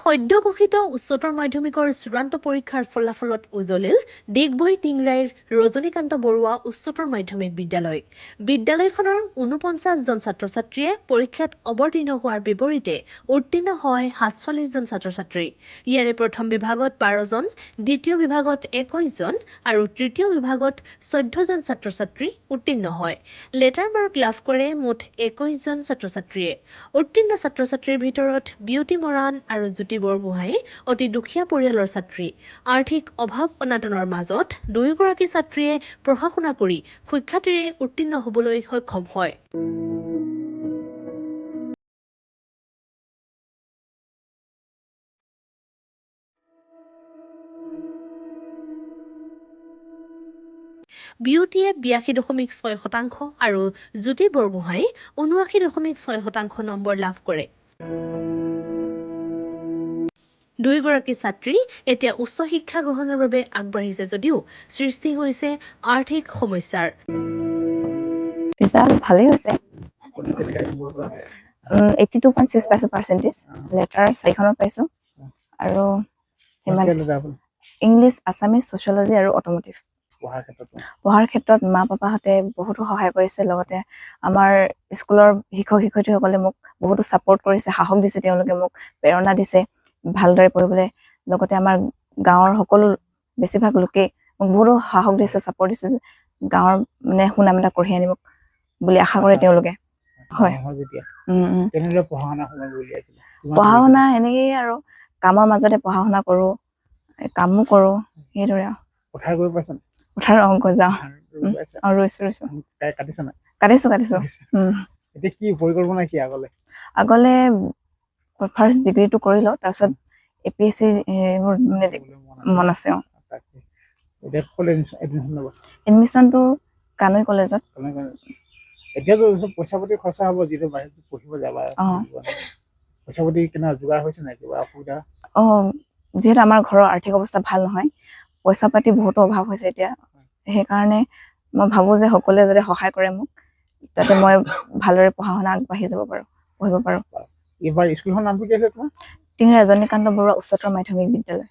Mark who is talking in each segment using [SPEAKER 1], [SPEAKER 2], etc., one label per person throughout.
[SPEAKER 1] সদ্য ঘোষিত উচ্চতৰ মাধ্যমিকৰ চূড়ান্ত পৰীক্ষাৰ ফলাফলত উজলিল ডিগবৈ টিংৰাইৰ ৰজনীকান্ত বৰুৱা উচ্চতৰ মাধ্যমিক বিদ্যালয়। বিদ্যালয়খনৰ ৪৯ জন ছাত্ৰ-ছাত্ৰীয়ে পৰীক্ষাত অৱতীৰ্ণ হোৱাৰ বিপৰীতে উত্তীৰ্ণ হয় ৪৭ জন ছাত্ৰ-ছাত্ৰী। ইয়াৰে প্ৰথম বিভাগত ১২ জন, দ্বিতীয় বিভাগত ২১ জন আৰু তৃতীয় বিভাগত ১৪ জন ছাত্ৰ-ছাত্ৰী উত্তীৰ্ণ হয়। লেটাৰ মাৰ্ক লাভ কৰে মুঠ ২১ জন ছাত্ৰ-ছাত্ৰীয়ে। উত্তীৰ্ণ ছাত্ৰ-ছাত্ৰীৰ ভিতৰত বিউটি মৰাণ আৰু জ্যোতি বৰগোহাঁই অতি দুখীয়া পৰিয়ালৰ ছাত্ৰী। আৰ্থিক অভাৱ অনাটনৰ মাজত দুয়োগৰাকী ছাত্ৰীয়ে পঢ়া শুনা কৰি সুখ্যাতিৰে উত্তীৰ্ণ হ'বলৈ সক্ষম হয়। বিউটিয়ে ৮২.৬% আৰু জ্যোতি বৰগোহাঁই ৭৯.৬% নম্বৰ লাভ কৰে। দুয়োগৰাকী ছাত্ৰী এতিয়া উচ্চ শিক্ষা গ্ৰহণৰ বাবে আগবাঢ়িছে যদিও সৃষ্টি হৈছে আৰ্থিক সমস্যাৰ।
[SPEAKER 2] ৰিজাল্ট ভালেই হৈছে। 82.6 পাইছোঁ পাৰ্চেণ্টেজ। লেটাৰ 4খনত পাইছোঁ আৰু ইংলিছ, আছামিজ, ছচিয়লজি আৰু অট'মোটিভ। পঢ়াৰ ক্ষেত্ৰত মা পাপাহঁতে বহুতো সহায় কৰিছে, লগতে আমাৰ স্কুলৰ শিক্ষক শিক্ষয়িত্ৰীসকলে মোক বহুতো ছাপৰ্ট কৰিছে, সাহস দিছে, তেওঁলোকে মোক প্ৰেৰণা দিছে ভালদৰে পঢ়িবলৈ। লগতে আমাৰ গাঁৱৰ সকলো বেছিভাগ লোকেই মোক বহুতো সাহস দিছে, ছাপৰ্ট দিছে, গাঁৱৰ মানে সুনাম এটা কঢ়িয়াই আনিব বুলি আশা কৰে তেওঁলোকে। হয়, পঢ়া শুনা এনেকেই আৰু কামৰ মাজতে পঢ়া শুনা কৰোঁ, কামো কৰোঁ, সেইদৰে আৰু। পথাৰ অংক যাওঁ, ৰুইছোঁ। কাটিছোঁ। আগলে ফাৰ্ষ্ট ডিগ্ৰীটো কৰি লওঁ, তাৰপিছত APSC এইবোৰ মন আছে। এডমিশ্যনটো কানৈ কলেজত।
[SPEAKER 3] এতিয়াতো পইচা পাতি খৰচা হ'ব, যিটো বাহিৰত পঢ়িব যাবা, পইচা পাতি কেনে যোগাৰ হৈছে নাই, কিবা অসুবিধা?
[SPEAKER 2] যিহেতু আমাৰ ঘৰৰ আৰ্থিক অৱস্থা ভাল নহয়, পইচা পাতি বহুতো অভাৱ হৈছে এতিয়া। সেইকাৰণে মই ভাবোঁ যে সকলোৱে যাতে সহায় কৰে মোক, যাতে মই ভালদৰে পঢ়া শুনা আগবাঢ়ি যাব পাৰোঁ, পঢ়িব পাৰোঁ।
[SPEAKER 3] এইবাৰ স্কুলখনৰ নামটো কি আছে তোমাৰ?
[SPEAKER 2] টিংৰাই ৰজনীকান্ত বৰুৱা উচ্চতৰ মাধ্যমিক বিদ্যালয়।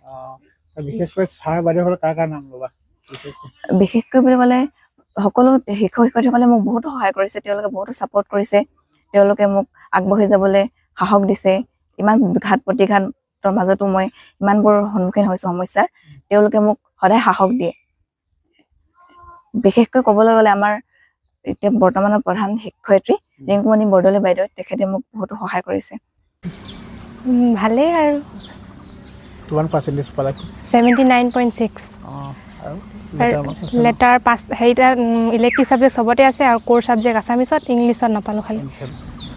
[SPEAKER 3] বিশেষকৈ ছাৰ বাইদেউসকলে কাৰ নাম ল'বা?
[SPEAKER 2] বিশেষকৈ বুলি ক'লে সকলো শিক্ষক শিক্ষয়িত্ৰীসকলে মোক বহুতো সহায় কৰিছে, তেওঁলোকে বহুতো ছাপৰ্ট কৰিছে, তেওঁলোকে মোক আগবাঢ়ি যাবলৈ সাহস দিছে। ইমান ঘাত প্ৰতিঘাতৰ মাজতো মই ইমানবোৰ সন্মুখীন হৈছোঁ সমস্যাৰ, তেওঁলোকে মোক সদায় সাহস দিয়ে। বিশেষকৈ ক'বলৈ গ'লে আমাৰ এতিয়া বৰ্তমানৰ প্ৰধান শিক্ষয়িত্ৰী ৰিংকুমণি বৰদলৈ বাইদেউ, তেখেতে মোক বহুতো সহায় কৰিছে।
[SPEAKER 4] ভালেই আৰু।
[SPEAKER 3] কিমান পাৰ্চেণ্টেজ পালা?
[SPEAKER 4] 79.6। লেটাৰ 5 হেৰিটা ইলেক্টিভ ছাবজেক্ট চবতে আছে আৰু ক'ৰ ছাবজেক্ট আছামিছত, ইংলিছত নাপালোঁ খালি।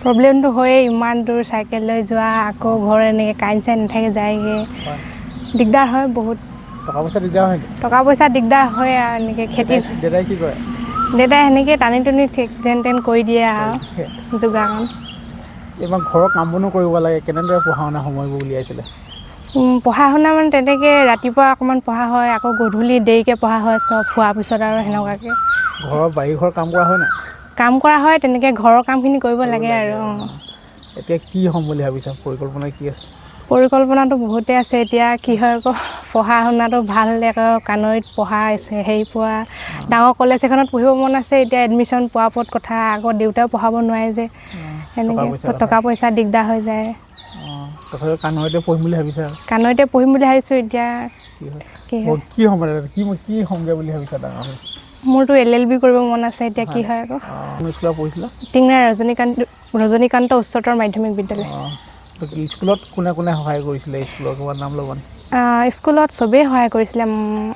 [SPEAKER 4] প্ৰব্লেমটো হয়েই, ইমান দূৰ চাইকেল লৈ যোৱা, আকৌ ঘৰ এনেকৈ কাৰেণ্ট চাৰেণ্ট নাথাকে যায়গৈ, দিগদাৰ হয় বহুত। টকা পইচা দিগদাৰ হয় আৰু এনেকৈ খেতি।
[SPEAKER 3] দেউতাই কি কৰে?
[SPEAKER 4] দেউতাই সেনেকৈ টানি টুনি ঠিক যেন তেন কৰি দিয়ে আৰু যোগাৰ কাম।
[SPEAKER 3] এইবাৰ ঘৰৰ কাম বনো কৰিব লাগে, কেনেদৰে পঢ়া শুনা সময়বোৰ উলিয়াইছিলে?
[SPEAKER 4] পঢ়া শুনা মানে তেনেকৈ ৰাতিপুৱা অকণমান পঢ়া হয়, আকৌ গধূলি দেৰিকৈ পঢ়া হয়, চব খোৱাৰ পিছত আৰু সেনেকুৱাকৈ।
[SPEAKER 3] ঘৰৰ বাৰীঘৰ কাম কৰা হয় নাই?
[SPEAKER 4] কাম কৰা হয়, তেনেকৈ ঘৰৰ কামখিনি কৰিব লাগে আৰু।
[SPEAKER 3] এতিয়া কি হ'ম বুলি ভাবিছা, পৰিকল্পনা কি আছে?
[SPEAKER 4] পৰিকল্পনাটো বহুতে আছে, এতিয়া কি হয় আকৌ পঢ়া শুনাটো ভাল হ'লে আকৌ কানৈত পঢ়া হেৰি পোৱা ডাঙৰ কলেজ এখনত পঢ়িব মন আছে। এতিয়া এডমিশ্যন পোৱাৰ ওপৰত কথা, আকৌ দেউতাও পঢ়াব নোৱাৰে যে, সেনেকৈ টকা পইচা দিগদাৰ হৈ যায়।
[SPEAKER 3] তথাপিও কানৈতে পঢ়িম বুলি ভাবিছা?
[SPEAKER 4] কানৈতে পঢ়িম বুলি ভাবিছোঁ। এতিয়া
[SPEAKER 3] কি হ'মগৈ বুলি ভাবিছা ডাঙৰ হৈ?
[SPEAKER 4] মোৰতো LLB কৰিব মন আছে, এতিয়া কি হয় আকৌ। টিংৰাই ৰজনীকান্ত উচ্চতৰ মাধ্যমিক বিদ্যালয়।
[SPEAKER 3] স্কুলত কোনে কোনে সহায় কৰিছিলে? স্কুলৰ কিবা নাম ল'বা?
[SPEAKER 4] স্কুলত চবেই সহায় কৰিছিলে,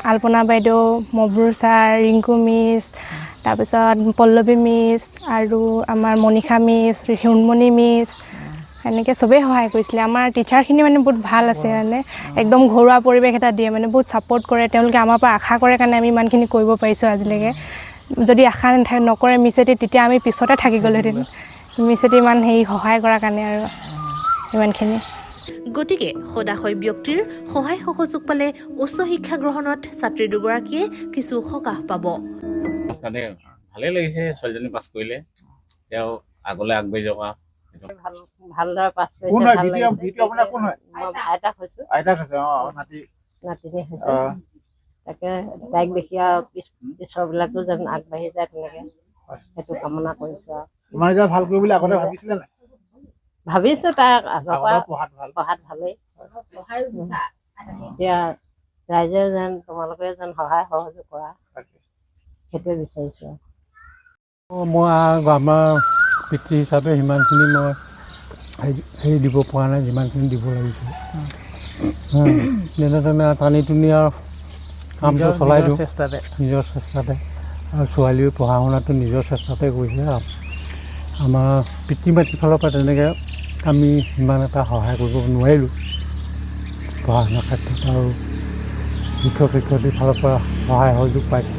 [SPEAKER 4] আলপনা বাইদেউ, মবৰুৰ ছাৰ, ৰিংকু মিছ, তাৰপিছত পল্লৱী মিছ আৰু আমাৰ মণিষা মিছ, সোণমণি মিছ, এনেকৈ চবেই সহায় কৰিছিলে। আমাৰ টিচাৰখিনি মানে বহুত ভাল আছে, মানে একদম ঘৰুৱা পৰিৱেশ এটা দিয়ে, মানে বহুত ছাপৰ্ট কৰে। তেওঁলোকে আমাৰ পৰা আশা কৰে কাৰণে আমি ইমানখিনি কৰিব পাৰিছোঁ আজিলৈকে। যদি আশা নকৰে মিছেটি, তেতিয়া আমি পিছতে থাকি গ'লোহেঁতেন। মিছেটি ইমান হেৰি সহায় কৰাৰ কাৰণে আৰু ইমানখিনি।
[SPEAKER 1] গতিকে সদাশয় ব্যক্তিৰ সহায় সহযোগ পালে উচ্চ শিক্ষা গ্ৰহণত ছাত্ৰী দুগৰাকীয়ে কিছু সকাহ পাব।
[SPEAKER 5] ভালেই লাগিছে, ছোৱালীজনী পাছ কৰিলে, তেওঁ আগলৈ আগবাঢ়ি যাওক। ভালদৰে পাছ কৰিছে।
[SPEAKER 3] কোন হয়
[SPEAKER 5] ভাল
[SPEAKER 3] ভিডিঅ'
[SPEAKER 5] লাগিছে।
[SPEAKER 3] ভিডিঅ' আপোনাৰ কোন হয়
[SPEAKER 5] মই আইতাক হৈছোঁ,
[SPEAKER 3] আইতাক আছে নাতি
[SPEAKER 5] নাতিনী হৈছোঁ। তাকে তাইক দেখি আৰু পিছৰবিলাকো যেন আগবাঢ়ি যায় তেনেকৈ সেইটো কামনা কৰিছোঁ আৰু
[SPEAKER 3] তোমাৰ ৰিজাল্ট ভাল কৰিব বুলি আগতে ভাবিছিলে নাই
[SPEAKER 5] ভাবিছোঁ তাইক আগৰ পৰা
[SPEAKER 3] আগতে পঢ়াত ভাল
[SPEAKER 5] পঢ়াত ভালেই। এতিয়া ৰাইজে যেন তোমালোকে যেন সহায় সহযোগ কৰা সেইটোৱে বিচাৰিছোঁ আৰু
[SPEAKER 6] মই আমাৰ পিতৃ হিচাপে সিমানখিনি মই হেৰি দিব পৰা নাই যিমানখিনি দিব লাগিছিলে যেনে তেনে টানি টুনি আৰু কামটো চলাই দিওঁ নিজৰ চেষ্টাতে আৰু ছোৱালীও পঢ়া শুনাটো নিজৰ চেষ্টাতে কৰিছে আৰু আমাৰ পিতৃ মাতৃৰ ফালৰ পৰা তেনেকৈ আমি সিমান এটা সহায় কৰিব নোৱাৰিলোঁ পঢ়া শুনাৰ ক্ষেত্ৰত আৰু শিক্ষক শিক্ষয়িত্ৰীৰ ফালৰ পৰা সহায় সহযোগ পাইছে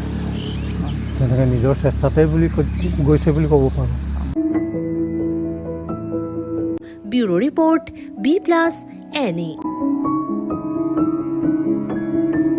[SPEAKER 6] তেনেকৈ নিজৰ চেষ্টাতে বুলি গৈছে বুলি ক'ব পাৰোঁ।
[SPEAKER 1] Bureau report B+ NE